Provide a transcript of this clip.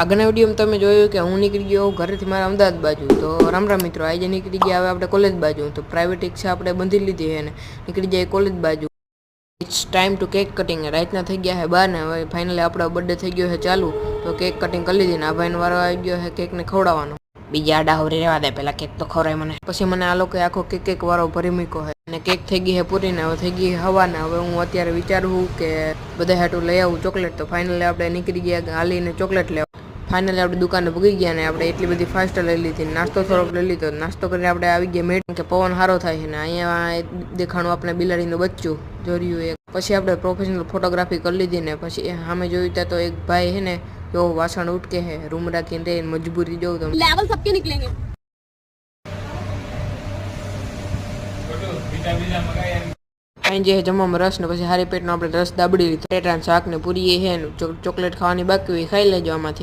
આગળના વિડીયોમાં તમે જોયું કે હું નીકળી ગયો ઘરેથી મારા અમદાવાદ બાજુ. તો રામ રામ મિત્રો, આજે નીકળી ગયા હવે આપણે કોલેજ બાજુ. તો પ્રાઇવેટ રિક્ષા આપણે બંધી લીધી છે ને નીકળી જાય કોલેજ બાજુ. It's time to cake cutting. રાતના થઈ ગયા છે 12 ને હવે ફાઇનલી આપણો બર્થડે થઈ ગયો છે ચાલુ. તો કેક કટિંગ કરી લીધી ને આ ભાઈનો વારો આવી ગયો છે કેકને ખવડાવવાનો. બીજા આડા હવરી રહેવા દે, પેલા કેક તો ખવડાય મને. પછી મને આ લોકોએ આખો કેક વાળો ભરી મૂક્યો છે અને કેક થઈ ગઈ છે પૂરી ને હવે થઈ ગઈ હવાને. હવે હું અત્યારે વિચારું કે બધા હાટું લઈ આવું ચોકલેટ. તો ફાઇનલી આપણે નીકળી ગયા હાલીને ચોકલેટ લેવા. ફાઇનલી આપણે દુકાને ભૂગી ગયા ને આપણે એટલી બધી ફાસ્ટ લઈ લીધી. નાસ્તો થોડોક લઈ લીધો. નાસ્તો કરીને આપણે આવી ગયા મેટ કે પવન સારો થાય છે ને અહીંયા દેખાણું આપણે બિલાડીનું બચ્ચું જોર્યું એક. પછી આપણે પ્રોફેશનલ ફોટોગ્રાફી કરી લીધી ને પછી સામે જોયું ત્યાં તો એક ભાઈ છે ને જો વાસણ ઉટકે છે રૂમ રાખીને રે મજબૂરી જોઉં તમે લેવલ સબકે નીકળેંગે. જે જમવામાં રસ ને પછી હારી પેટનો આપણે રસ દાબડી લીધો. ટેટાન શાક ને પૂરી છે ને ચોકલેટ ખાવાની બાકી હોય ખાઈ લેજો આમાંથી.